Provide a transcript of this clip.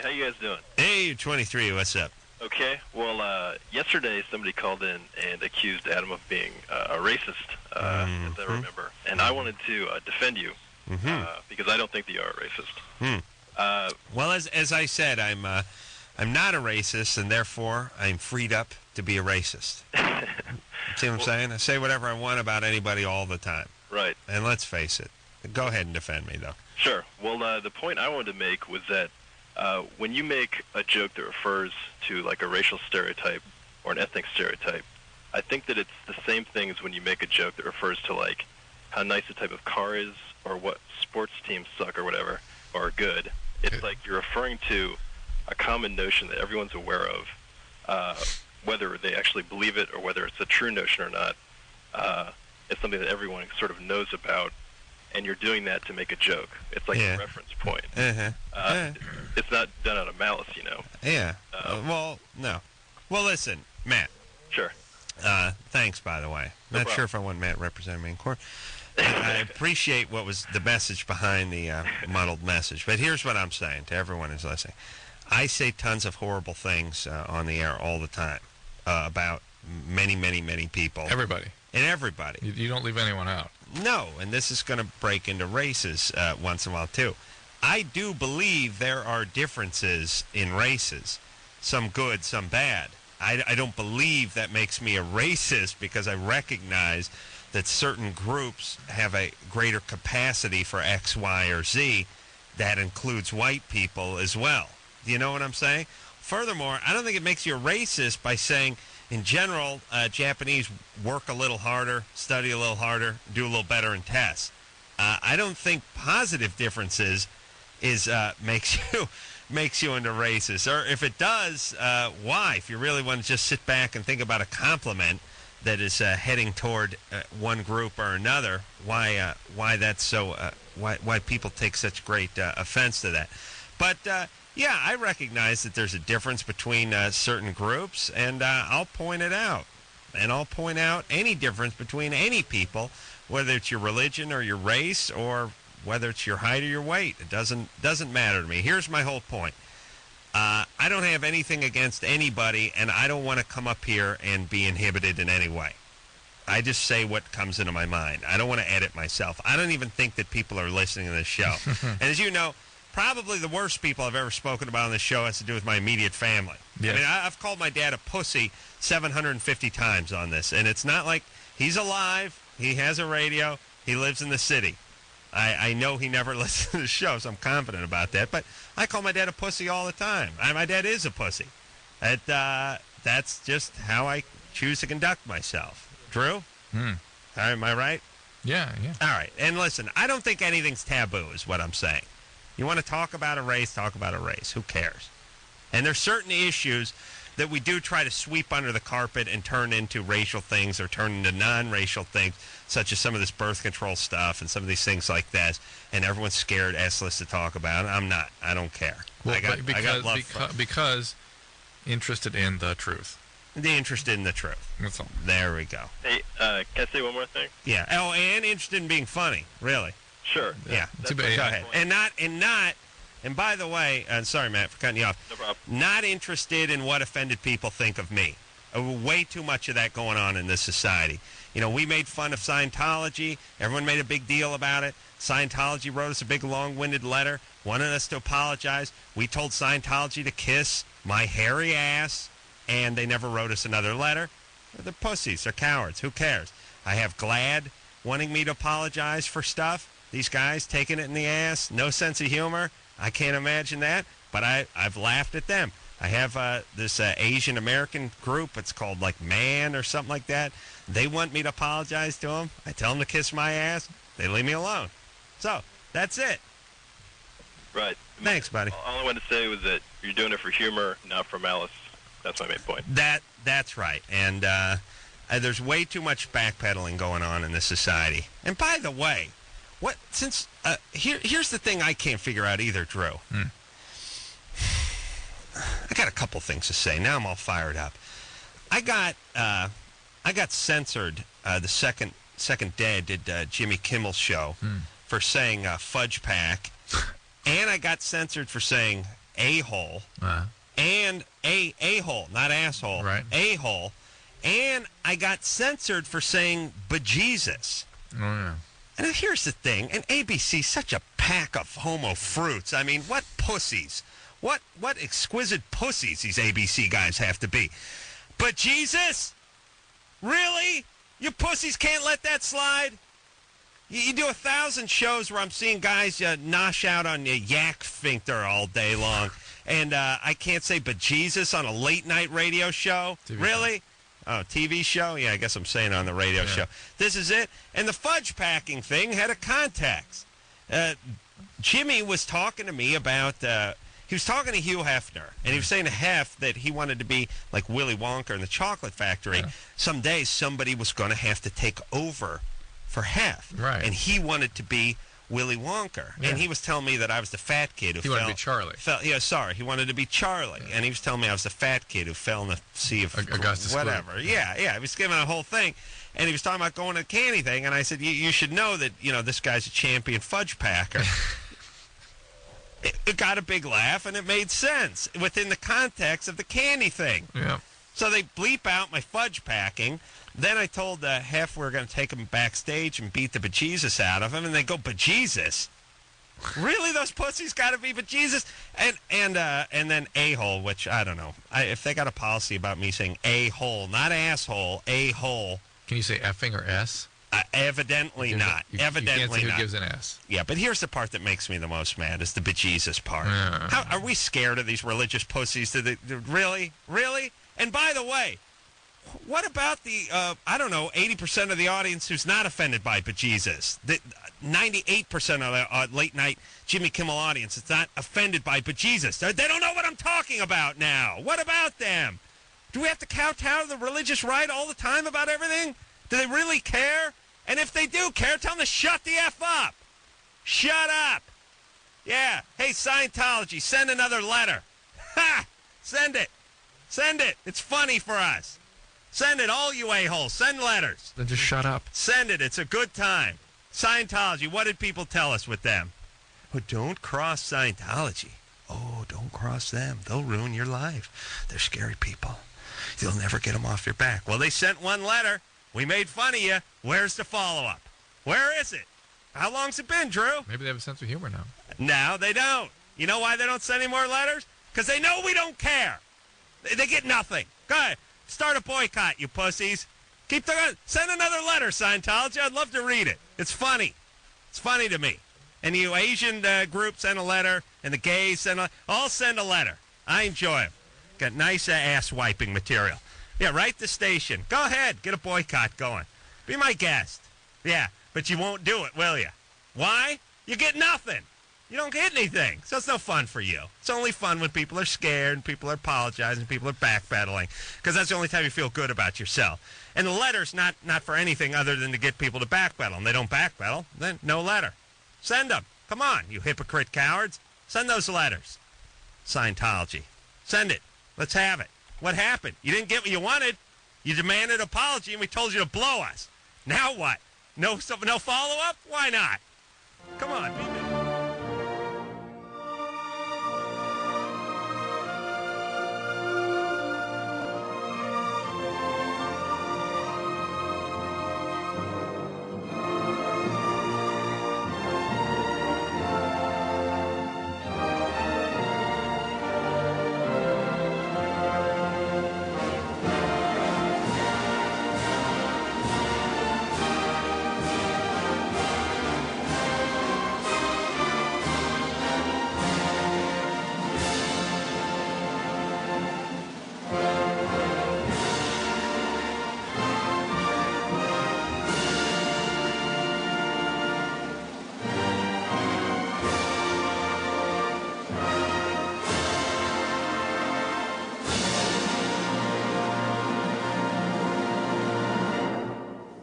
how you guys doing? Hey, 23, what's up? Okay, well, yesterday somebody called in and accused Adam of being a racist, as I remember. And I wanted to defend you, because I don't think that you are a racist. Well, as I said, I'm not a racist, and therefore I'm freed up to be a racist. See what I'm saying? I say whatever I want about anybody all the time. Right. And let's face it. Go ahead and defend me, though. Sure. Well, the point I wanted to make was that when you make a joke that refers to like a racial stereotype or an ethnic stereotype, I think that it's the same thing as when you make a joke that refers to like how nice a type of car is or what sports teams suck or whatever or are good. It's like you're referring to a common notion that everyone's aware of, whether they actually believe it or whether it's a true notion or not. It's something that everyone sort of knows about, and you're doing that to make a joke. It's like a reference point. It's not done out of malice, you know. Yeah. Well, no. Well, listen, Matt. Sure. Thanks, by the way. No Not problem. sure if I want Matt representing me in court. I appreciate what was the message behind the muddled message. But here's what I'm saying to everyone who's listening. I say tons of horrible things on the air all the time about many, many, many people. Everybody. And everybody. You don't leave anyone out. No, and this is going to break into races once in a while, too. I do believe there are differences in races, some good, some bad. I don't believe that makes me a racist because I recognize that certain groups have a greater capacity for X, Y, or Z. That includes white people as well. Do you know what I'm saying? Furthermore, I don't think it makes you a racist by saying, in general, Japanese work a little harder, study a little harder, do a little better in tests. I don't think positive differences makes you into racist. Or if it does, why? If you really want to just sit back and think about a compliment that is heading toward one group or another, why that's so? Why people take such great offense to that? But yeah, I recognize that there's a difference between certain groups, and I'll point it out. And I'll point out any difference between any people, whether it's your religion or your race or whether it's your height or your weight. It doesn't matter to me. Here's my whole point. I don't have anything against anybody, and I don't want to come up here and be inhibited in any way. I just say what comes into my mind. I don't want to edit myself. I don't even think that people are listening to this show. And as you know, probably the worst people I've ever spoken about on this show has to do with my immediate family. Yes. I mean, I've called my dad a pussy 750 times on this, and it's not like he's alive, he has a radio, he lives in the city. I know he never listens to the show, so I'm confident about that, but I call my dad a pussy all the time. My dad is a pussy. That's just how I choose to conduct myself. Drew? Am I right? Yeah. All right, and listen, I don't think anything's taboo is what I'm saying. You want to talk about a race, talk about a race. Who cares? And there's certain issues that we do try to sweep under the carpet and turn into racial things or turn into non-racial things, such as some of this birth control stuff and some of these things like that. And everyone's scared S-list to talk about it. I'm not. I don't care. Well, I got love because interested in the truth. Interested in the truth. That's all. There we go. Hey, can I say one more thing? Yeah. Oh, and interested in being funny. Really. Sure. Yeah. Too bad. Go ahead. And by the way, sorry, Matt, for cutting you off. No problem. Not interested in what offended people think of me. Way too much of that going on in this society. You know, we made fun of Scientology. Everyone made a big deal about it. Scientology wrote us a big, long-winded letter, wanted us to apologize. We told Scientology to kiss my hairy ass, and they never wrote us another letter. They're pussies. They're cowards. Who cares? I have GLAAD wanting me to apologize for stuff. These guys taking it in the ass. No sense of humor. I can't imagine that, but I've laughed at them. I have this Asian American group. It's called like MAN or something like that. They want me to apologize to them. I tell them to kiss my ass. They leave me alone. So that's it. Right. Thanks, buddy. All I wanted to say was that you're doing it for humor, not for malice. That's my main point. That's right. And there's way too much backpedaling going on in this society. And by the way, here's the thing I can't figure out either, Drew. I got a couple things to say. Now I'm all fired up. I got censored the second day I did Jimmy Kimmel's show for saying fudge pack, and I got censored for saying a-hole, and a-hole, not asshole, Right. a-hole, and I got censored for saying bejesus. Oh, yeah. And here's the thing, and ABC's such a pack of homo fruits. I mean, what pussies. What exquisite pussies these ABC guys have to be. But Jesus? Really? You pussies can't let that slide? You do 1,000 shows where I'm seeing guys nosh out on yak sphincter all day long, and I can't say but Jesus on a late-night radio show? TV Really? Oh, TV show? Yeah, I guess I'm saying it on the radio show. This is it. And the fudge packing thing had a context. Jimmy was talking to me about... he was talking to Hugh Hefner, and he was saying to Hef that he wanted to be like Willy Wonka in the Chocolate Factory. Yeah. Someday somebody was going to have to take over for Hef. Right. And he wanted to be Willy Wonka. Yeah. And he was telling me that I was the fat kid who He wanted to be Charlie. He wanted to be Charlie. Yeah. And he was telling me I was the fat kid who fell in the sea of Augustus whatever. Gloop. Yeah. He was giving a whole thing. And he was talking about going to the candy thing. And I said, you should know that, this guy's a champion fudge packer. It got a big laugh, and it made sense within the context of the candy thing. Yeah. So they bleep out my fudge packing. Then I told Hef we were going to take him backstage and beat the bejesus out of him, and they go, bejesus? Really? Those pussies got to be bejesus? And then a-hole, which I don't know. If they got a policy about me saying a-hole, not asshole, a-hole. Can you say effing or S? Evidently not. You Evidently can't say who not. gives an S. Yeah, but here's the part that makes me the most mad, is the bejesus part. Yeah. How, are we scared of these religious pussies? Really? Really? And by the way, what about the, 80% of the audience who's not offended by bejesus? The 98% of the late-night Jimmy Kimmel audience is not offended by bejesus. They don't know what I'm talking about now. What about them? Do we have to kowtow to the religious right all the time about everything? Do they really care? And if they do care, tell them to shut the F up. Shut up. Yeah. Hey, Scientology, send another letter. Ha! Send it. Send it. It's funny for us. Send it, all you a-holes. Send letters. Then just shut up. Send it. It's a good time. Scientology, what did people tell us with them? Oh, don't cross Scientology. Oh, don't cross them. They'll ruin your life. They're scary people. You'll never get them off your back. Well, they sent one letter. We made fun of you. Where's the follow-up? Where is it? How long's it been, Drew? Maybe they have a sense of humor now. No, they don't. You know why they don't send any more letters? Because they know we don't care. They get nothing. Go ahead. Start a boycott, you pussies. Keep send another letter, Scientology. I'd love to read it. It's funny. It's funny to me. And you Asian group send a letter, and the gays all send a letter. I enjoy them. Got nice ass-wiping material. Yeah, write the station. Go ahead. Get a boycott going. Be my guest. Yeah, but you won't do it, will you? Why? You get nothing. You don't get anything. So it's no fun for you. It's only fun when people are scared and people are apologizing, people are backpedaling, because that's the only time you feel good about yourself. And the letter's not for anything other than to get people to backpedal. And they don't backpedal, then no letter. Send them. Come on, you hypocrite cowards. Send those letters. Scientology. Send it. Let's have it. What happened? You didn't get what you wanted. You demanded an apology, and we told you to blow us. Now what? No follow-up? Why not? Come on.